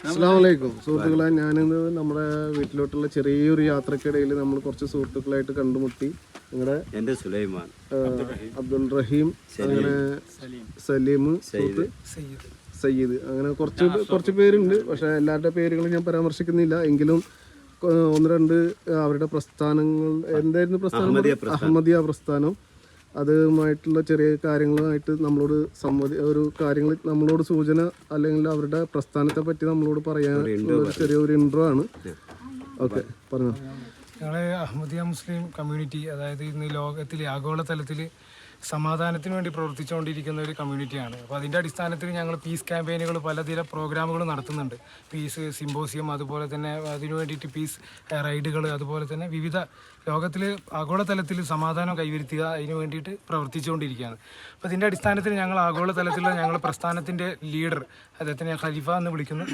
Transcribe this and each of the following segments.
അസ്സലാമലൈക്കും സുഹൃത്തുക്കളെ, ഞാനിന്ന് നമ്മുടെ വീട്ടിലോട്ടുള്ള ചെറിയൊരു യാത്രക്കിടയിൽ നമ്മൾ കുറച്ച് സുഹൃത്തുക്കളായിട്ട് കണ്ടുമുട്ടി. നിങ്ങളുടെ എൻ്റെ സുലൈമാൻ, അബ്ദുൾ റഹീം, അങ്ങനെ സലീം, സയ്യിദ്, അങ്ങനെ കുറച്ച് പേരുണ്ട്. പക്ഷെ എല്ലാവരുടെ പേരുകളും ഞാൻ പരാമർശിക്കുന്നില്ല. എങ്കിലും ഒന്ന് രണ്ട് അവരുടെ പ്രസ്ഥാനങ്ങൾ എന്തായിരുന്നു പ്രസ്ഥാനം? അഹമ്മദിയ പ്രസ്ഥാനം. അതുമായിട്ടുള്ള ചെറിയ കാര്യങ്ങളുമായിട്ട് നമ്മളോട് ഒരു കാര്യങ്ങൾ നമ്മളോട് സൂചന അല്ലെങ്കിൽ അവരുടെ പ്രസ്ഥാനത്തെ പറ്റി നമ്മളോട് പറയാൻ ചെറിയൊരു ഇൻട്രോ ആണ്. ഓക്കെ, പറഞ്ഞു. ഞങ്ങൾ അഹമ്മദിയ മുസ്ലിം കമ്മ്യൂണിറ്റി, അതായത് ഇന്ന് ലോകത്തിൽ ആഗോളതലത്തിൽ സമാധാനത്തിന് വേണ്ടി പ്രവർത്തിച്ചുകൊണ്ടിരിക്കുന്ന ഒരു കമ്മ്യൂണിറ്റിയാണ്. അപ്പോൾ അതിൻ്റെ അടിസ്ഥാനത്തിൽ ഞങ്ങൾ പീസ് ക്യാമ്പയിനുകൾ പലതര പ്രോഗ്രാമുകൾ നടത്തുന്നുണ്ട്. പീസ് സിമ്പോസിയം, അതുപോലെ തന്നെ അതിനു വേണ്ടിയിട്ട് പീസ് റൈഡുകൾ, അതുപോലെ തന്നെ വിവിധ ലോകത്തിൽ ആഗോളതലത്തിൽ സമാധാനം കൈവരുത്തുക, അതിന് വേണ്ടിയിട്ട് പ്രവർത്തിച്ചുകൊണ്ടിരിക്കുകയാണ്. അപ്പോൾ ഇതിൻ്റെ അടിസ്ഥാനത്തിൽ ഞങ്ങൾ ആഗോളതലത്തിലുള്ള ഞങ്ങളുടെ പ്രസ്ഥാനത്തിൻ്റെ ലീഡർ, അദ്ദേഹത്തിനെ ഖലീഫ എന്ന് വിളിക്കുന്നു.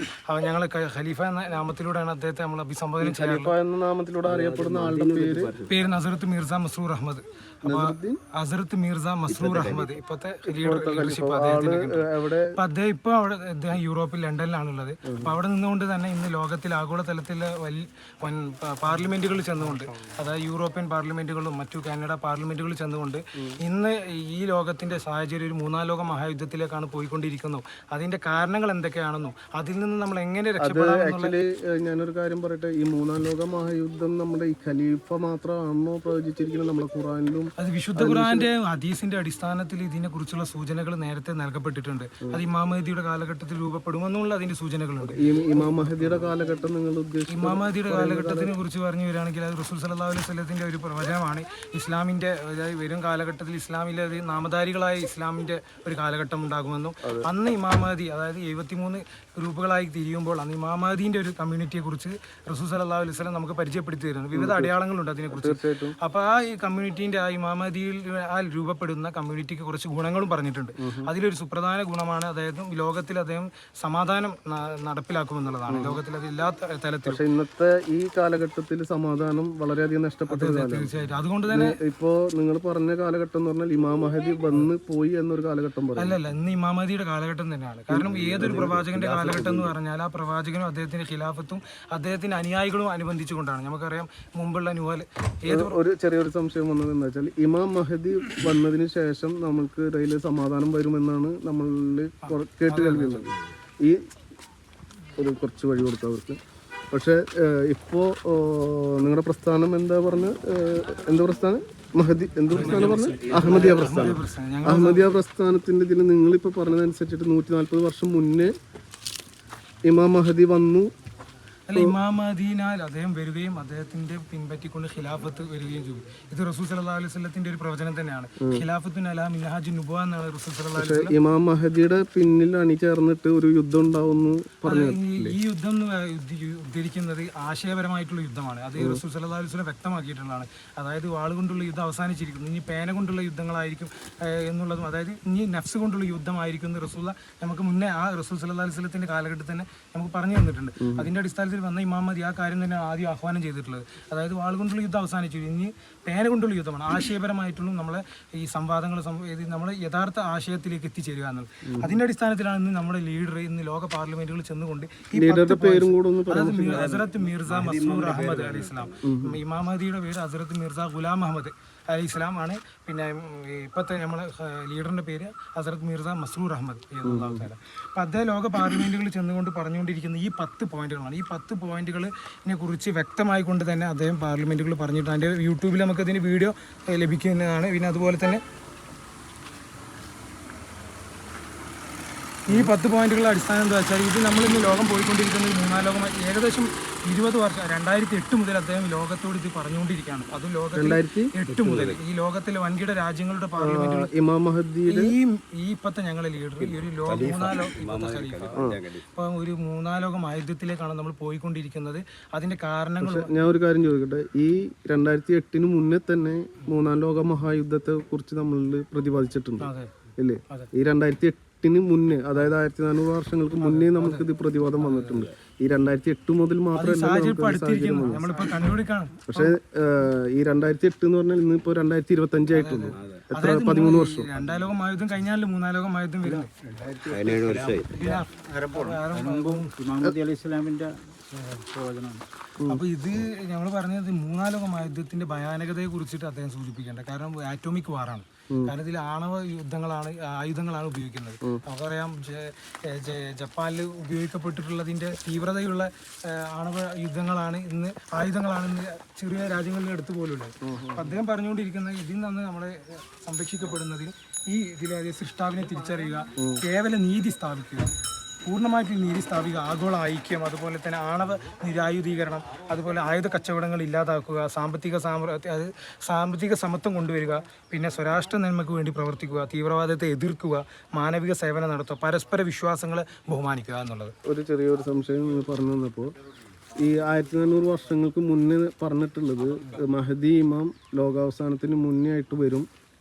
ഞങ്ങൾ ഖലീഫ എന്ന നാമത്തിലൂടെയാണ് അദ്ദേഹത്തെ നമ്മൾ അഭിസംബോധന ചെയ്യുന്നത്. പേര് നസറത്ത് മിർസ മസ്രൂർ അഹമ്മദ്. അപ്പോൾ ഹസരത്ത് മിർസ മസ്രൂർ അഹമ്മദ് ഇപ്പോഴത്തെ ലീഡർഷിപ്പ് അദ്ദേഹം ഇപ്പോൾ അദ്ദേഹം യൂറോപ്പിൽ ലണ്ടനിലാണുള്ളത്. അപ്പോൾ അവിടെ നിന്നുകൊണ്ട് തന്നെ ഇന്ന് ലോകത്തിൽ ആഗോളതലത്തിലെ പാർലമെന്റുകൾ ചെന്നുകൊണ്ട്, അതായത് യൂറോപ്യൻ പാർലമെന്റുകളും മറ്റു കാനഡ പാർലമെന്റുകളിൽ ചെന്നുകൊണ്ട് ഇന്ന് ഈ ലോകത്തിന്റെ സാഹചര്യം ഒരു മൂന്നാം ലോക മഹായുദ്ധത്തിലേക്കാണ് പോയിക്കൊണ്ടിരിക്കുന്നത്. അതിന്റെ കാരണങ്ങൾ എന്തൊക്കെയാണെന്നും അതിൽ നിന്ന് നമ്മൾ എങ്ങനെ രക്ഷപ്പെടാം. ഞാനൊരു കാര്യം പറയട്ടെ, ഈ മൂന്നാം ലോക മഹായുദ്ധം നമ്മുടെ ഈ ഖലീഫ മാത്രമാണോ പ്രവചിച്ചിരിക്കുന്നത്? നമ്മുടെ ഖുറാനിലും അത് വിശുദ്ധ ഖുർആന്റെ ഹദീസിന്റെ അടിസ്ഥാനത്തിൽ ഇതിനെ കുറിച്ചുള്ള സൂചനകൾ നേരത്തെ നൽകപ്പെട്ടിട്ടുണ്ട്. അത് ഇമാം മഹദിയുടെ കാലഘട്ടത്തിൽ രൂപപ്പെടുമെന്നുള്ള അതിന്റെ സൂചനകളുണ്ട്. ഇമാം മഹദിയുടെ കാലഘട്ടം നിങ്ങൾ ഉദ്ദേശിക്കുന്നത്? ഇമാം മഹദിയുടെ കാലഘട്ടത്തിനെ കുറിച്ച് പറഞ്ഞു വരികയാണെങ്കിൽ അത് റസൂൽ സല്ലല്ലാഹു അലൈഹി വസല്ലത്തിന്റെ ഒരു പ്രവചനമാണ്. ഇസ്ലാമിന്റെ വരും കാലഘട്ടത്തിൽ ഇസ്ലാമിലെ നാമധാരികളായ ഇസ്ലാമിന്റെ ഒരു കാലഘട്ടം ഉണ്ടാകുമെന്നും അന്ന് ഇമാം മഹദി, അതായത് 73 ഗ്രൂപ്പുകളായി തിരിയുമ്പോൾ അന്ന് ഇമാം മഹദിന്റെ ഒരു കമ്മ്യൂണിറ്റിയെ കുറിച്ച് റസൂൽ സല്ലല്ലാഹു അലൈഹി വസല്ലം നമുക്ക് പരിചയപ്പെടുത്തി തരുന്നു. വിവിധ അടയാളങ്ങളുണ്ട് അതിനെക്കുറിച്ച്. അപ്പോൾ ആ ഈ കമ്മ്യൂണിറ്റീന്റെ ആ ഇമാം മഹദിയിൽ രൂപപ്പെടുന്ന കമ്മ്യൂണിറ്റിക്ക് കുറച്ച് ഗുണങ്ങളും പറഞ്ഞിട്ടുണ്ട്. അതിലൊരു സുപ്രധാന ഗുണമാണ് അതായത് ലോകത്തിൽ അദ്ദേഹം സമാധാനം നടപ്പിലാക്കുമെന്നുള്ളതാണ്. ലോകത്തിൽ അത് എല്ലാ തലത്തിലും. ഇന്നത്തെ ഈ കാലഘട്ടത്തിൽ സമാധാനം വളരെയധികം നഷ്ടപ്പെട്ടത്. തീർച്ചയായിട്ടും. അതുകൊണ്ട് തന്നെ ഇപ്പോ നിങ്ങൾ പറഞ്ഞ കാലഘട്ടം എന്ന് പറഞ്ഞാൽ ഇമാം മഹദി വന്ന് പോയി എന്നൊരു കാലഘട്ടം അല്ലല്ല, ഇന്ന് ഇമാം മഹദിയുടെ കാലഘട്ടം തന്നെയാണ്. കാരണം ഏതൊരു പ്രവാചകന്റെ കാലഘട്ടം എന്ന് പറഞ്ഞാൽ ആ പ്രവാചകനും അദ്ദേഹത്തിന്റെ ഖിലാഫത്തും അദ്ദേഹത്തിന്റെ അനുയായികളും അനുബന്ധിച്ചുകൊണ്ടാണ്. നമുക്കറിയാം മുമ്പുള്ള ഒരു ചെറിയൊരു സംശയം വന്നത് എന്താ വെച്ചാൽ, ഇമാം മഹദി വന്നതിന് ശേഷം നമ്മൾക്ക് ഇടയിൽ സമാധാനം വരുമെന്നാണ് നമ്മൾ കേട്ട് കേൾക്കുന്നത്. ഈ ഒരു കുറച്ച് വഴി കൊടുത്തു അവർക്ക്. പക്ഷെ ഇപ്പോ നിങ്ങളുടെ പ്രസ്ഥാനം എന്താ പറഞ്ഞ എന്ത് പ്രസ്ഥാനം? മഹദി എന്ത് പ്രസ്ഥാനം പറഞ്ഞ? അഹമ്മദിയ പ്രസ്ഥാനം. അഹമ്മദിയ പ്രസ്ഥാനത്തിന്റെ ഇതിൽ നിങ്ങളിപ്പോ പറഞ്ഞതനുസരിച്ചിട്ട് 140 വർഷം മുന്നേ ഇമാം മഹദി വന്നു. അല്ല, ഇമാം മഹദിനാൽ അദ്ദേഹം വരികയും അദ്ദേഹത്തിന്റെ പിൻപറ്റിക്കൊണ്ട് ഖിലാഫത്ത് വരികയും ചെയ്തു. ഇത് റസൂൽ സല്ലല്ലാഹു അലൈഹി വസല്ലത്തിന്റെ ഒരു പ്രവചനം തന്നെയാണ്. ഖിലാഫത്തുൻ അലാ മിൻഹാജുൻ നുബുവ എന്നാണ് റസൂൽ സല്ലല്ലാഹു അലൈഹി വസല്ലം. ഇമാം മഹദിയുടെ പിന്നിൽ അണിചേർന്നിട്ട് ഒരു യുദ്ധം ഉണ്ടാവുന്നു പറഞ്ഞു. ഈ യുദ്ധം ഉദ്ധരിക്കുന്നത് ആശയപരമായിട്ടുള്ള യുദ്ധമാണ്. അത് റസൂൽ സല്ലല്ലാഹു അലൈഹി വസല്ലം വ്യക്തമാക്കിയിട്ടുള്ളതാണ്. അതായത് വാളുകൊണ്ടുള്ള യുദ്ധം അവസാനിച്ചിരിക്കുന്നു, ഇനി പേന കൊണ്ടുള്ള യുദ്ധങ്ങളായിരിക്കും എന്നുള്ളതും, അതായത് ഇനി നഫ്സ് കൊണ്ടുള്ള യുദ്ധമായിരിക്കും എന്ന് റസൂൽ നമുക്ക് മുന്നേ ആ റസൂൽ സല്ലല്ലാഹു അലൈഹി വസല്ലത്തിന്റെ കാലഘട്ടത്തിൽ തന്നെ നമുക്ക് പറഞ്ഞു തന്നിട്ടുണ്ട്. അതിന്റെ അടിസ്ഥാനത്തിൽ വന്ന ഇമാം മഹദി ആ കാര്യം തന്നെ ആദ്യം ആഹ്വാനം ചെയ്തിട്ടുള്ളത്. അതായത് വാളുകൊണ്ടുള്ള യുദ്ധം അവസാനിച്ചു, ഇനി പേന കൊണ്ടുള്ള യുദ്ധമാണ്. ആശയപരമായിട്ടുള്ള നമ്മളെ ഈ സംവാദങ്ങൾ നമ്മൾ യഥാർത്ഥ ആശയത്തിലേക്ക് എത്തിച്ചേരുക എന്നുള്ളത്. അതിന്റെ അടിസ്ഥാനത്തിലാണ് ഇന്ന് നമ്മുടെ ലീഡർ ഇന്ന് ലോക പാർലമെന്റുകളിൽ ചെന്നുകൊണ്ട് ഹസരത്ത് മിർസ മസ്രൂർ അഹമ്മദ് അലൈഹി ഇസ്ലാം, ഇമാം മഹദിയുടെ പേര് ഹസരത്ത് മിർസ ഗുലാം അഹമ്മദ് അലൈഹി ഇസ്ലാം ആണ്. പിന്നെ ഇപ്പോഴത്തെ നമ്മളെ ലീഡറിന്റെ പേര് ഹസരത്ത് മിർസ മസ്രൂർ അഹമ്മദ്. അപ്പം അദ്ദേഹം ലോക പാർലമെന്റുകളിൽ ചെന്നുകൊണ്ട് പറഞ്ഞുകൊണ്ടിരിക്കുന്ന ഈ 10 പോയിന്റുകളാണ്. ഈ 10 പോയിന്റുകളിനെ കുറിച്ച് വ്യക്തമായിക്കൊണ്ട് തന്നെ അദ്ദേഹം പാർലമെന്റുകളിൽ പറഞ്ഞിട്ടുണ്ട്. അതിൻ്റെ യൂട്യൂബിൽ നമുക്കതിന് വീഡിയോ ലഭിക്കുന്നതാണ്. പിന്നെ അതുപോലെ തന്നെ ഈ 10 പോയിന്റുകളുടെ അടിസ്ഥാനം എന്താ വെച്ചാൽ, ഇത് നമ്മളിന്ന് ലോകം പോയിക്കൊണ്ടിരിക്കുന്നത് മൂന്നാം ലോകമായി ഏകദേശം 20 വർഷം 2008 മുതൽ അദ്ദേഹം ലോകത്തോട് ഇത് പറഞ്ഞുകൊണ്ടിരിക്കുകയാണ്. അതും ലോകത്തിൽ 2008 മുതൽ ഈ ലോകത്തിലെ വൻകിട രാജ്യങ്ങളുടെ പാർലമെന്റുകൾ ഈ ഇപ്പത്തെ ഞങ്ങളെ ലീഡർ ഈ ഒരു ഒരു മൂന്നാം ലോകം ആയുധത്തിലേക്കാണ് നമ്മൾ പോയിക്കൊണ്ടിരിക്കുന്നത്. അതിന്റെ കാരണങ്ങൾ ഞാൻ ഒരു കാര്യം ചോദിക്കട്ടെ, ഈ 2008 മുന്നേ തന്നെ മൂന്നാം ലോക മഹായുദ്ധത്തെ കുറിച്ച് നമ്മൾ പ്രതിപാദിച്ചിട്ടുണ്ട് അല്ലേ? ഈ 2008 2008 മുന്നേ, അതായത് 1400 വർഷങ്ങൾക്ക് മുന്നേ നമുക്ക് ഇത് പ്രതിവാദം വന്നിട്ടുണ്ട്. ഈ 2008 മുതൽ മാത്രമല്ല പക്ഷെ ഈ 2008 എന്ന് പറഞ്ഞാൽ ഇന്നിപ്പോ 2025 ആയിട്ടുള്ളൂ. എത്ര 13 വർഷം. 2ാം ലോക മഹായുദ്ധം കഴിഞ്ഞാലും 3ാം ലോക മഹായുദ്ധം വരുന്നത് 17 വർഷമായി. അപ്പൊ ഇത് ഞങ്ങൾ പറഞ്ഞത് 3ാം ലോക മഹായുദ്ധത്തിന്റെ ഭയാനകതയെ കുറിച്ചിട്ട് അദ്ദേഹം സൂചിപ്പിക്കേണ്ട. കാരണം ആറ്റോമിക് വാറാണ്. കാരണം ഇതിൽ ആണവ ആയുധങ്ങളാണ് ഉപയോഗിക്കുന്നത്. നമുക്കറിയാം ജപ്പാനിൽ ഉപയോഗിക്കപ്പെട്ടിട്ടുള്ളതിന്റെ തീവ്രതയുള്ള ആണവ ആയുധങ്ങളാണ് ഇന്ന് ചെറിയ രാജ്യങ്ങളിൽ എടുത്തു പോലുള്ളത്. അദ്ദേഹം പറഞ്ഞുകൊണ്ടിരിക്കുന്നത് ഇതിൽ നിന്ന് നമ്മളെ സംരക്ഷിക്കപ്പെടുന്നതിൽ ഇതിലെ സൃഷ്ടാവിനെ തിരിച്ചറിയുക, കേവല നീതി സ്ഥാപിക്കുക, പൂർണ്ണമായിട്ട് നീതി സ്ഥാപിക്കുക, ആഗോള ഐക്യം, അതുപോലെ തന്നെ ആണവ നിരായുധീകരണം, അതുപോലെ ആയുധ കച്ചവടങ്ങൾ ഇല്ലാതാക്കുക, സാമ്പത്തിക സമത്വം കൊണ്ടുവരിക, പിന്നെ സ്വരാഷ്ട്ര നന്മയ്ക്ക് വേണ്ടി പ്രവർത്തിക്കുക, തീവ്രവാദത്തെ എതിർക്കുക, മാനവിക സേവനം നടത്തുക, പരസ്പര വിശ്വാസങ്ങളെ ബഹുമാനിക്കുക എന്നുള്ളത്. ഒരു ചെറിയൊരു സംശയം പറഞ്ഞു വന്നപ്പോൾ ഈ 1400 വർഷങ്ങൾക്ക് മുന്നേ പറഞ്ഞിട്ടുള്ളത് മഹദി ഇമാം ലോകാവസാനത്തിന് മുന്നേ ആയിട്ട് വരും,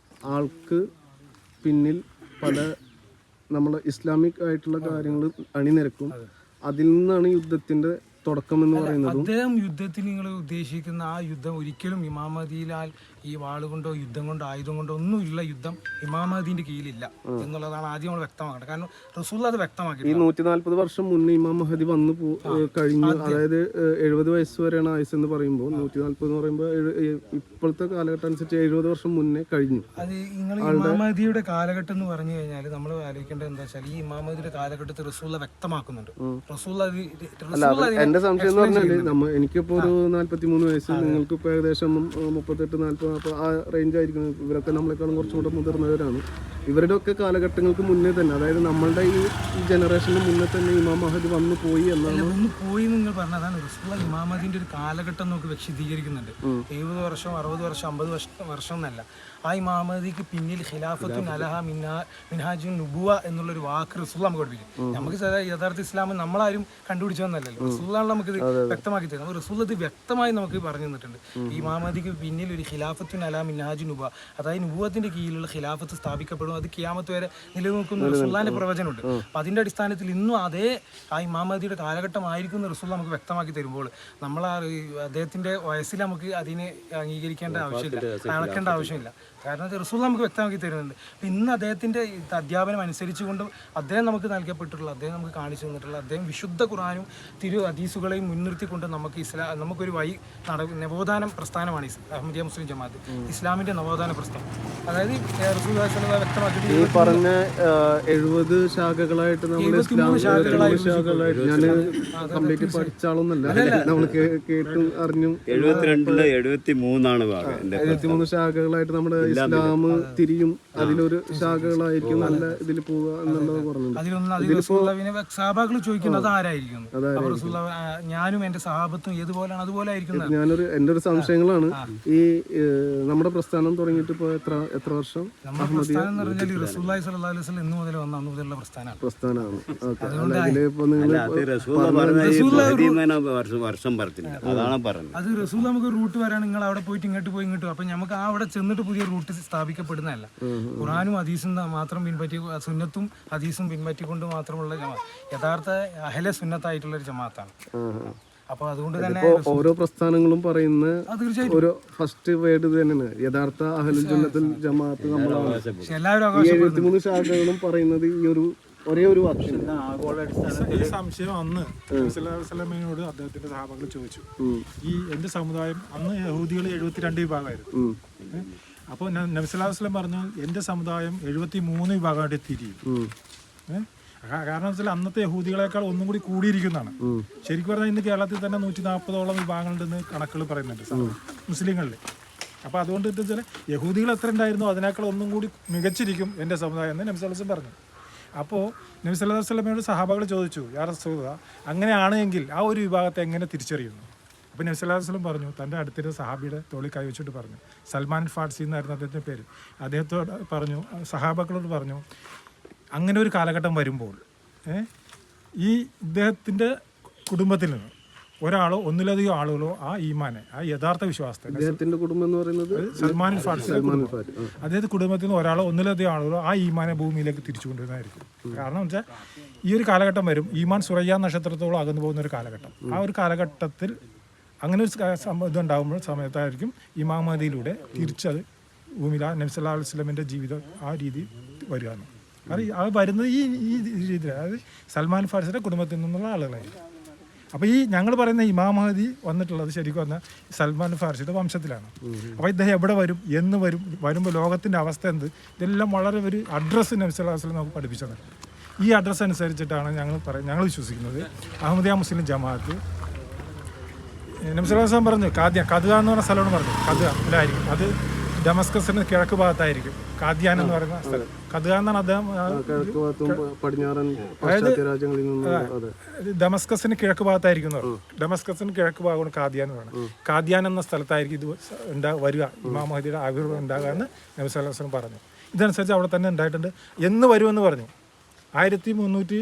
ആൾക്ക് പിന്നിൽ പല നമ്മൾ ഇസ്ലാമിക് ആയിട്ടുള്ള കാര്യങ്ങൾ അണിനിരക്കും, അതിൽ നിന്നാണ് യുദ്ധത്തിന്റെ തുടക്കം എന്ന് പറയുന്നത്. അദ്ദേഹം യുദ്ധത്തിന് നിങ്ങൾ ഉദ്ദേശിക്കുന്ന ആ യുദ്ധം ഒരിക്കലും ഇമാം മഹദിയിലാൽ ഈ വാളുകൊണ്ടോ യുദ്ധം കൊണ്ടോ ആയുധം കൊണ്ടോ ഒന്നുമില്ല യുദ്ധം ഇമാം മഹദിന്റെ കീഴിലില്ല എന്നുള്ളതാണ് ആദ്യം നമ്മൾ വ്യക്തമാക്കേണ്ടത്. കാരണം റസൂൽ അത് വ്യക്തമാക്കി. ഈ 140 വർഷം മുന്നേ ഇമാം മഹദി വന്നു കഴിഞ്ഞു. അതായത് 70 വയസ്സ് വരെയാണ് ആയുസ് എന്ന് പറയുമ്പോൾ 140 എന്ന് പറയുമ്പോൾ ഇപ്പോഴത്തെ കാലഘട്ടം അനുസരിച്ച് 70 വർഷം മുന്നേ കഴിഞ്ഞു. അത് നിങ്ങൾ ഇമാം മഹദിയുടെ കാലഘട്ടം എന്ന് പറഞ്ഞു കഴിഞ്ഞാൽ നമ്മൾ ആലോചിക്കേണ്ടത് എന്താ വെച്ചാൽ ഈ ഇമാം മഹദിയുടെ കാലഘട്ടത്തിൽ റസൂൽ വ്യക്തമാക്കുന്നുണ്ട്. എന്റെ സംശയം എന്ന് പറഞ്ഞാല് എനിക്കിപ്പോ ഒരു 43 വയസ്സ്, നിങ്ങൾക്ക് ഇപ്പൊ ഏകദേശം 38-40 ആ റേഞ്ച് ആയിരിക്കും. ഇവരൊക്കെ നമ്മളെക്കാളും കുറച്ചും കൂടെ മുതിർന്നവരാണ്. ഇവരുടെ ഒക്കെ കാലഘട്ടങ്ങൾക്ക് മുന്നേ തന്നെ, അതായത് നമ്മളുടെ ഈ ജനറേഷന് മുന്നേ തന്നെ ഇമാം മഹദി വന്നു പോയി എന്നാണ്. പോയി നിങ്ങൾ പറഞ്ഞതാണ്. റസൂൽ ഇമാം മഹദിന്റെ ഒരു കാലഘട്ടം നമുക്ക് വിശദീകരിക്കുന്നുണ്ട്. 70 വർഷം 60 വർഷം 50 വർഷം എന്നല്ല. ആ ഇമാം മഹദിക്ക് പിന്നിൽ ഖിലാഫത്തുൻ അലഹ മിൻഹാജുൻ നുബുവ എന്നുള്ളൊരു വാക്ക് റസൂൽ നമുക്ക് പഠിപ്പിക്കും. നമുക്ക് യഥാർത്ഥ ഇസ്ലാം നമ്മളാരും കണ്ടുപിടിച്ചതെന്നല്ലല്ലോ, റസൂലാണ് നമുക്കിത് വ്യക്തമാക്കി തരുന്നത്. റസൂൽ ഇത് വ്യക്തമായി നമുക്ക് പറഞ്ഞു തന്നിട്ടുണ്ട്. ഈ ഇമാം മഹദിക്ക് പിന്നിൽ ഒരു ഖിലാഫത്തുൻ അലഹ മിൻഹാജുൻ നുബുവ, അതായത് നുബുവത്തിന്റെ കീഴിലുള്ള ഖിലാഫത്ത് സ്ഥാപിക്കപ്പെടും, അത് ഖിയാമത്ത് വരെ നിലനിൽക്കുന്ന റസൂലിന്റെ പ്രവചനമുണ്ട്. അപ്പൊ അതിന്റെ അടിസ്ഥാനത്തിൽ ഇന്നും അതേ ആ ഇമാം മഹദിയുടെ കാലഘട്ടമായിരിക്കും റസൂൽ നമുക്ക് വ്യക്തമാക്കി തരുമ്പോൾ നമ്മൾ അദ്ദേഹത്തിന്റെ വയസ്സിൽ നമുക്ക് അതിനെ അംഗീകരിക്കേണ്ട ആവശ്യമില്ല, അളക്കേണ്ട ആവശ്യമില്ല. കാരണം റസൂൽ നമുക്ക് വ്യക്തമാക്കി തരുന്നുണ്ട്. അപ്പം ഇന്ന് അദ്ദേഹത്തിൻ്റെ അധ്യാപനം അനുസരിച്ചുകൊണ്ടും അദ്ദേഹം നമുക്ക് നൽകപ്പെട്ടിട്ടുള്ള, അദ്ദേഹം നമുക്ക് കാണിച്ചു തന്നിട്ടുള്ള, അദ്ദേഹം വിശുദ്ധ ഖുർആനും തിരു ഹദീസുകളെയും മുൻനിർത്തിക്കൊണ്ട് നമുക്കൊരു നവോത്ഥാന പ്രസ്ഥാനമാണ് അഹമ്മദിയ മുസ്ലിം ജമാഅത്ത്, ഇസ്ലാമിൻ്റെ നവോത്ഥാന പ്രസ്ഥാനം. അതായത് റസൂൽ വ്യക്തമാക്കി ഈ പറഞ്ഞ 70 ശാഖകളായിട്ട് നമ്മൾ ശാഖകളായിട്ട് ഞാൻ കംപ്ലീറ്റ് പഠിച്ച ആളൊന്നല്ല, നമ്മൾ കേട്ടും അറിഞ്ഞും 73 ശാഖകളായിട്ട് നമ്മുടെ ഇസ്ലാം തിരിയും, അതിലൊരു ശാഖകളായിരിക്കും നല്ല ഇതിൽ പോവുക എന്നുള്ളത് പറഞ്ഞിട്ടുണ്ട്. സഹാബാക്കൾ ചോദിക്കുന്നത് ആരായിരിക്കും, ഞാനും എന്റെ സഹാബത്തും ഏതുപോലെയാണ് അതുപോലെ ആയിരിക്കും. എന്റെ ഒരു സംശയങ്ങളാണ്. ഈ നമ്മുടെ പ്രസ്ഥാനം തുടങ്ങിയിട്ട് ഇപ്പൊ എത്ര വർഷം? പ്രസ്ഥാനം എന്ന് പറഞ്ഞാൽ റസൂലുള്ളാഹി സ്വല്ലല്ലാഹു അലൈഹി വസല്ലം ഇന്ന് മുതൽ വന്ന അന്ന് മുതലുള്ള പ്രസ്ഥാനമാണ്. അത് റസൂൽ നമുക്ക് റൂട്ട് വരാൻ നിങ്ങൾ അവിടെ പോയിട്ട് ഇങ്ങോട്ട് പോയി ഇങ്ങോട്ട്, അപ്പൊ നമുക്ക് അവിടെ ചെന്നിട്ട് പുതിയ റൂട്ട് സ്ഥാപിക്കപ്പെടുന്നതല്ല. ഖുർആനും ഹദീസും മാത്രം പിൻപറ്റി, സുന്നത്തും ഹദീസും പിൻപറ്റിക്കൊണ്ട് മാത്രമുള്ള യഥാർത്ഥ അഹ്ലെ സുന്നത്തായിട്ടുള്ള ഒരു ജമാഅത്താണ്. അപ്പൊ അതുകൊണ്ട് തന്നെ ഓരോ പ്രസ്ഥാനങ്ങളും പറയുന്ന ഒരു ഫസ്റ്റ് വേർഡ് തന്നെയാണ് യഥാർത്ഥ അഹ്ലുൽ സുന്നത്തുൽ ജമാഅത്ത് നമ്മളാണ്. 73 ശാഖകളും പറയുന്നത് ഈ ഒരു ഒരേ ഒരു വാക്യം. ഈ സംശയം അന്ന് വസല്ലമയോട് അദ്ദേഹത്തിന്റെ സഹാബകൾ ചോദിച്ചു. ഈ എന്റെ സമുദായം അന്ന് യഹൂദികൾ 72 വിഭാഗമായിരുന്നു. അപ്പോൾ നബി സല്ലല്ലാഹു അലൈഹി വസല്ലം പറഞ്ഞു എന്റെ സമുദായം 73 വിഭാഗമായിട്ട് തിരിയും. കാരണം വെച്ചാൽ അന്നത്തെ യഹൂദികളെക്കാൾ ഒന്നും കൂടി കൂടിയിരിക്കുന്നതാണ്. ശരിക്കും പറഞ്ഞാൽ ഇന്ന് കേരളത്തിൽ തന്നെ 140ഓളം വിഭാഗങ്ങളുണ്ടെന്ന് കണക്കുകൾ പറയുന്നുണ്ട് മുസ്ലിങ്ങളിൽ. അപ്പോൾ അതുകൊണ്ട് എന്താ വെച്ചാൽ യഹൂദികൾ എത്ര ഉണ്ടായിരുന്നു അതിനേക്കാൾ ഒന്നും കൂടി മികച്ചിരിക്കും എൻ്റെ സമുദായം എന്ന് നബി സല്ലല്ലാഹു അലൈഹി വസല്ലം പറഞ്ഞു. അപ്പോൾ നബി സല്ലല്ലാഹു അലൈഹി വസല്ലമയോട് സഹാബകൾ ചോദിച്ചു, യാ റസൂലല്ലാഹ് അങ്ങനെയാണെങ്കിൽ ആ ഒരു വിഭാഗത്തെ എങ്ങനെ തിരിച്ചറിയുന്നു? അപ്പോൾ നബി സല്ലല്ലാഹു അലൈഹി വസല്ലം പറഞ്ഞു, തൻ്റെ അടുത്തിരുന്ന സഹാബിയുടെ തോളിൽ കൈവച്ചിട്ട് പറഞ്ഞു, സൽമാൻ ഫാർസി എന്നായിരുന്നു അദ്ദേഹത്തിൻ്റെ പേര്, അദ്ദേഹത്തോട് പറഞ്ഞു, സഹാബകളോട് പറഞ്ഞു, അങ്ങനെ ഒരു കാലഘട്ടം വരുമ്പോൾ ഈ ഇദ്ദേഹത്തിൻ്റെ കുടുംബത്തിൽ നിന്ന് ഒരാളോ ഒന്നിലധികം ആളുകളോ ആ ഈമാനെ, ആ യഥാർത്ഥ വിശ്വാസത്തെ, അദ്ദേഹത്തിന്റെ കുടുംബം എന്ന് പറയുന്നത് സൽമാൻ ഫാർസിയുടെ അദ്ദേഹത്തെ കുടുംബത്തിൽ നിന്ന് ഒരാളോ ഒന്നിലധികം ആളുകളോ ആ ഈമാനെ ഭൂമിയിലേക്ക് തിരിച്ചു കൊണ്ടുവരുന്നതായിരിക്കും. കാരണം എന്ന് വെച്ചാൽ ഈ ഒരു കാലഘട്ടം വരും, ഈമാൻ സുറയ്യ നക്ഷത്രത്തോളം അകന്നു പോകുന്ന ഒരു കാലഘട്ടം. ആ ഒരു കാലഘട്ടത്തിൽ അങ്ങനെ ഒരു ഇതുണ്ടാകുമ്പോൾ സമയത്തായിരിക്കും ഇമാം മഹദിയിലൂടെ തിരിച്ചത് ഭൂമിയിൽ നബി സല്ലല്ലാഹു അലൈഹി വസല്ലമയുടെ ജീവിതം ആ രീതി വരികയാണ്. അത് വരുന്നത് ഈ രീതിയിൽ, അതായത് സൽമാൻ ഫാർസിയുടെ കുടുംബത്തിൽ നിന്നുള്ള ആളുകളായിരിക്കും. അപ്പോൾ ഈ ഞങ്ങൾ പറയുന്ന ഇമാം മഹദി വന്നിട്ടുള്ളത് ശരിക്കും പറഞ്ഞാൽ സൽമാൻ ഫാർസിയുടെ വംശത്തിലാണ്. അപ്പോൾ ഇദ്ദേഹം എവിടെ വരും, എന്ന് വരും, വരുമ്പോൾ ലോകത്തിൻ്റെ അവസ്ഥ എന്ത്, ഇതെല്ലാം വളരെ ഒരു അഡ്രസ്സ് നബി സല്ലല്ലാഹു അലൈഹി വസല്ലം നമുക്ക് പഠിപ്പിച്ചത്. ഈ അഡ്രസ്സ് അനുസരിച്ചിട്ടാണ് ഞങ്ങൾ വിശ്വസിക്കുന്നത്. അഹമ്മദിയ മുസ്ലിം ജമാഅത്ത് നബി സല്ലല്ലാഹു അലൈഹി വസല്ലം പറഞ്ഞു കദ്വ എന്ന് പറഞ്ഞ സ്ഥലമാണ് പറഞ്ഞു. കദ്വയിലായിരിക്കും, അത് ഡമസ്കസിന് കിഴക്ക് ഭാഗത്തായിരിക്കും കാദ്യാൻ എന്ന് പറയുന്ന സ്ഥലം. കദ്വ എന്നാണ് അദ്ദേഹം, ഡമസ്കസിന് കിഴക്ക് ഭാഗത്തായിരിക്കും. ഡമസ്കസിന് കിഴക്ക് ഭാഗമാണ് കാദ്യാൻ എന്ന് പറയുന്നത്. കാദ്യാൻ എന്ന സ്ഥലത്തായിരിക്കും ഇത് വരിക, ഇമാം മഹദിയുടെ ആവിർഭവം ഉണ്ടാകുക എന്ന് നബി സല്ലല്ലാഹു അലൈഹി വസല്ലം പറഞ്ഞു. ഇതനുസരിച്ച് അവിടെ തന്നെ ഉണ്ടായിട്ടുണ്ട്. എന്ന് വരുമെന്ന് പറഞ്ഞു 1375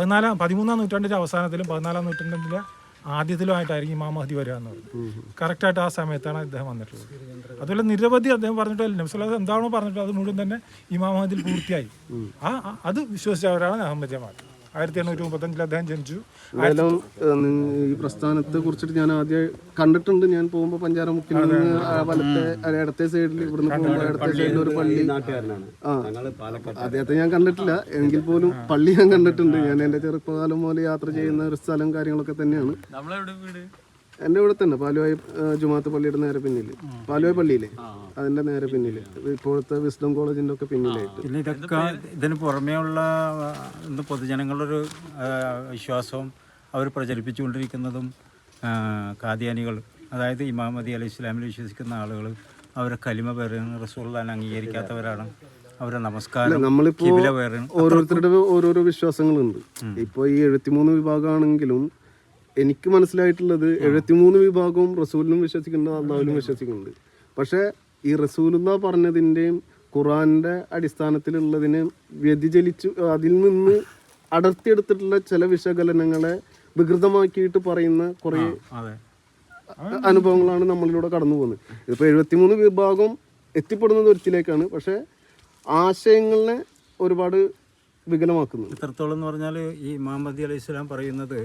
13-ാം നൂറ്റാണ്ടിൻ്റെ അവസാനത്തിലും 14-ാം നൂറ്റാണ്ടിൻ്റെ ആദ്യത്തിലുമായിട്ടായിരിക്കും ഇമാം മഹദി വരിക എന്ന് പറഞ്ഞു. കറക്റ്റായിട്ട് ആ സമയത്താണ് അദ്ദേഹം വന്നിട്ടുള്ളത്. അതുപോലെ നിരവധി അദ്ദേഹം പറഞ്ഞിട്ടില്ല, നബി സല്ലല്ലാഹു അലൈഹി വസല്ലം എന്താണോ പറഞ്ഞിട്ടുള്ളത് അത് മുഴുവൻ തന്നെ ഇമാം മഹദിയിൽ പൂർത്തിയായി. അത് വിശ്വസിച്ചവരാണ് അഹമ്മദ് ജമാഅത്ത്. 1835 അദ്ദേഹം ജനിച്ചു. എന്തായാലും ഈ പ്രസ്ഥാനത്തെ കുറിച്ചിട്ട് ഞാൻ ആദ്യം കണ്ടിട്ടുണ്ട്. ഞാൻ പോകുമ്പോൾ പഞ്ചാരമുക്കിൽ നിന്ന് വലത്തെ ഇടത്തെ സൈഡിൽ, ഇവിടുന്ന് പോകുമ്പോൾ ഇടത്തെ സൈഡിൽ ഒരു പള്ളി, അദ്ദേഹത്തെ ഞാൻ കണ്ടിട്ടില്ല എങ്കിൽ പോലും പള്ളി ഞാൻ കണ്ടിട്ടുണ്ട്. ഞാൻ എൻ്റെ ചെറുപ്പകാലം പോലെ യാത്ര ചെയ്യുന്ന ഒരു സ്ഥലം കാര്യങ്ങളൊക്കെ തന്നെയാണ്. എൻ്റെ ഇവിടെ തന്നെ പാലുവായി ജുമാഅത്ത് പള്ളിയുടെ നേരെ പിന്നിൽ, പാലുവായി പള്ളിയിലെ അതിൻ്റെ നേരെ പിന്നിൽ, ഇപ്പോഴത്തെ വിസ്ഡം കോളേജിൻ്റെ ഒക്കെ പിന്നിലായിട്ട്. പിന്നെ ഇതൊക്കെ ഇതിന് പുറമേയുള്ള പൊതുജനങ്ങളൊരു വിശ്വാസവും അവർ പ്രചരിപ്പിച്ചുകൊണ്ടിരിക്കുന്നതും കാദിയാനികൾ, അതായത് ഇമാം മഹദി അലൈഹി ഇസ്ലാമിൽ വിശ്വസിക്കുന്ന ആളുകൾ അവരെ കലിമ പേരാണ്, റസൂലുള്ളാഹിനെ അംഗീകരിക്കാത്തവരാണ്, അവരെ നമസ്കാരം കിബില പേരാണ്. ഓരോരുത്തരുടെ ഓരോരോ വിശ്വാസങ്ങളുണ്ട്. ഇപ്പോൾ ഈ 73 വിഭാഗമാണെങ്കിലും എനിക്ക് മനസ്സിലായിട്ടുള്ളത് 73 വിഭാഗവും റസൂലിനും വിശ്വസിക്കുന്നുണ്ട്, അള്ളാഹുവിലും വിശ്വസിക്കുന്നുണ്ട്. പക്ഷേ ഈ റസൂലുള്ള പറഞ്ഞതിൻ്റെയും ഖുറാൻ്റെ അടിസ്ഥാനത്തിലുള്ളതിനെ വ്യതിചലിച്ചു അതിൽ നിന്ന് അടർത്തിയെടുത്തിട്ടുള്ള ചില വിശകലനങ്ങളെ വികൃതമാക്കിയിട്ട് പറയുന്ന കുറേ അനുഭവങ്ങളാണ് നമ്മളിലൂടെ കടന്നു പോകുന്നത്. ഇതിപ്പോൾ 73 വിഭാഗം എത്തിപ്പെടുന്നത് ഒരിക്കലേക്കാണ്, പക്ഷേ ആശയങ്ങളെ ഒരുപാട് വികലമാക്കുന്നു. എത്രത്തോളം എന്ന് പറഞ്ഞാൽ ഈ ഇമാം മഹദി അലൈഹി ഇസ്ലാം പറയുന്നത്,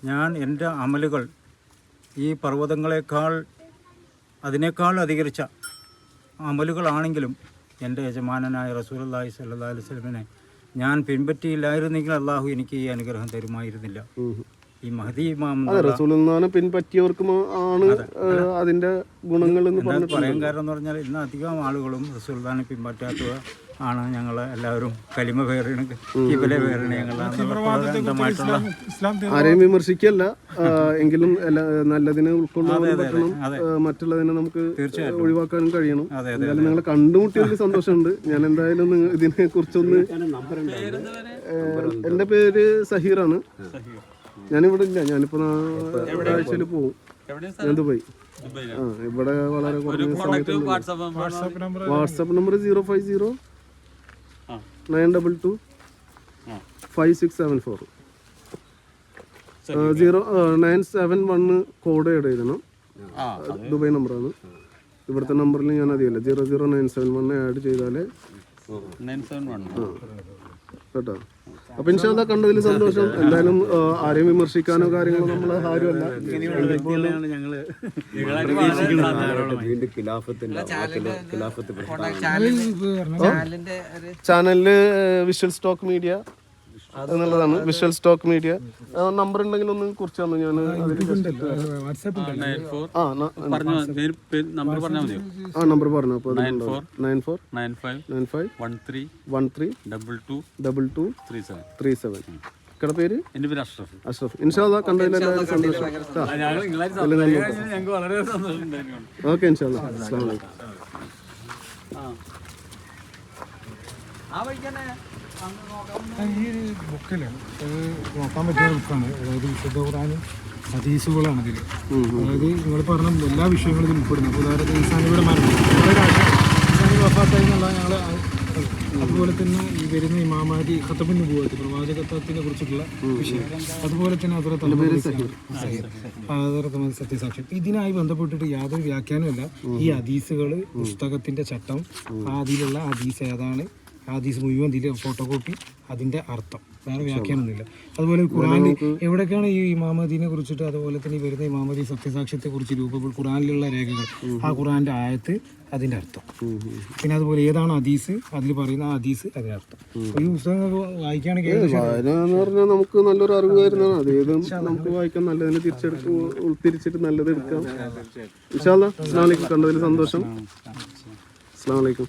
ഞാൻ എൻ്റെ അമലുകൾ ഈ പർവ്വതങ്ങളെക്കാൾ അതിനേക്കാൾ അധികരിച്ച അമലുകളാണെങ്കിലും എൻ്റെ യജമാനനായ റസൂലുള്ളാഹി സ്വല്ലല്ലാഹു അലൈഹി വസല്ലമയെ ഞാൻ പിൻപറ്റിയില്ലായിരുന്നെങ്കിൽ അള്ളാഹു എനിക്ക് ഈ അനുഗ്രഹം തരുമായിരുന്നില്ല. ഈ മഹദി ഇമാം റസൂലുള്ളാഹിനെ പിൻപറ്റിയവർക്കും ആണ് അതിൻ്റെ ഗുണങ്ങൾ എന്ന് പറയാൻ കാരണം എന്ന് പറഞ്ഞാൽ ഇന്ന് അധികം ആളുകളും റസൂലുള്ളാഹിനെ പിൻപറ്റാത്തവ ആണ്. ഞങ്ങൾ എല്ലാവരും കലിമ പേരാണ്, കിബില പേരാണ്. ആരെയും വിമർശിക്കല്ല, എങ്കിലും നല്ലതിനെ ഉൾക്കൊള്ളാൻ പറ്റണം, മറ്റുള്ളതിനെ നമുക്ക് ഒഴിവാക്കാനും കഴിയണം. എന്തായാലും നിങ്ങളെ കണ്ടുമുട്ടിയതിൽ സന്തോഷമുണ്ട്. ഞാൻ എന്തായാലും ഇതിനെ കുറിച്ചൊന്ന്, എൻ്റെ പേര് സഹീറാണ്. ഞാനിവിടെ ഇല്ല, ഞാനിപ്പോൾ ഒരാഴ്ചയിൽ പോകും. ഞാൻ ദുബായ്. ഇവിടെ വളരെ കുറഞ്ഞ വാട്സാപ്പ് നമ്പർ 050 922 5674 971 കോഡ് ആഡ് ചെയ്യണം. ദുബായ് നമ്പറാണ്. ഇവിടുത്തെ നമ്പറിൽ ഞാൻ അധികമല്ല, 00971 ആഡ് ചെയ്താലേ കേട്ടോ. അപ്പൊ ഇൻഷാ അല്ലാഹ് കണ്ടതിൽ സന്തോഷം. എന്തായാലും ആരെയും വിമർശിക്കാനോ കാര്യങ്ങളോ നമ്മൾ ആരുമല്ല. ചാനലില് വിഷ്വൽ സ്റ്റോക്ക് മീഡിയ എന്നുള്ളതാണ്. വിഷ്വൽ സ്റ്റോക്ക് മീഡിയ നമ്പർ ഉണ്ടെങ്കിൽ ഒന്ന് കുറിച്ച് തന്നു. ഞാൻ നമ്പർ പറഞ്ഞു. അപ്പോൾ 9495132237. ഇക്കടെ പേര് അഷ്റഫ്. ഇൻഷാ അല്ലാഹ് കണ്ടതിലെല്ലാവരും സന്തോഷം. ഓക്കെ, ഇൻഷാ അല്ലാഹ്. അസ്സലാമു അലൈക്കും. ഈ ബുക്കിൽ നോക്കാൻ പറ്റിയ ബുക്കാണ്. അതായത് വിശുദ്ധ ഖുർആനും ഹദീസുകളാണ് ഇതിൽ. അതായത് നിങ്ങൾ പറഞ്ഞ എല്ലാ വിഷയങ്ങളും ഇതിൽ ഉൾപ്പെടുന്നു. ഉദാഹരണത്തിന് ഈസാനിയുടെ മരണം, ഞങ്ങളുടെ ഈസാനി വഫാത്തായി എന്നുള്ള ഞങ്ങൾ അതുപോലെ തന്നെ ഈ വരുന്ന ഇമാം മഹദി ഖത്തബിൻ നുബുവത്ത് പ്രവാചകത്വത്തിനെ കുറിച്ചിട്ടുള്ള വിഷയം, അതുപോലെ തന്നെ സത്യസാക്ഷ്യം. ഇതിനായി ബന്ധപ്പെട്ടിട്ട് യാതൊരു വ്യാഖ്യാനമല്ല. ഈ ഹദീസുകൾ പുസ്തകത്തിന്റെ ചട്ടം, അതിലുള്ള ഹദീസ് ഏതാണ്, ഹദീസ് മുഴുവൻ ഇതിൽ ഫോട്ടോ കോപ്പി, അതിന്റെ അർത്ഥം, വേറെ വ്യാഖ്യാനമൊന്നുമില്ല. അതുപോലെ ഖുറാനിൽ എവിടെയൊക്കെയാണ് ഈ ഇമാമദീനെ കുറിച്ചിട്ട്, അതുപോലെ തന്നെ ഈ വരുന്ന ഇമാമദി സത്യസാക്ഷ്യത്തെ കുറിച്ച് ഖുറാനിലുള്ള രേഖകൾ, ആ ഖുറാന്റെ ആയത്ത്, അതിന്റെ അർത്ഥം, പിന്നെ അതുപോലെ ഏതാണ് ഹദീസ്, അതിൽ പറയുന്ന ആ ഹദീസ്, അതിന്റെ അർത്ഥം. ഈ പുസ്തകങ്ങൾ വായിക്കുകയാണെങ്കിൽ വായന എന്ന് പറഞ്ഞാൽ നമുക്ക് നല്ലൊരു അറിവ് വരുന്നതാണ്. അത് ഏതും നമുക്ക് വായിക്കാം, നല്ലതിനെ ഉൾത്തിരിച്ചിട്ട് നല്ലത് എടുക്കാം. ഇൻഷാ അല്ലാഹ്. അസ്സലാമു അലൈക്കും. കണ്ടതിൽ സന്തോഷം. അസ്സലാമു അലൈക്കും.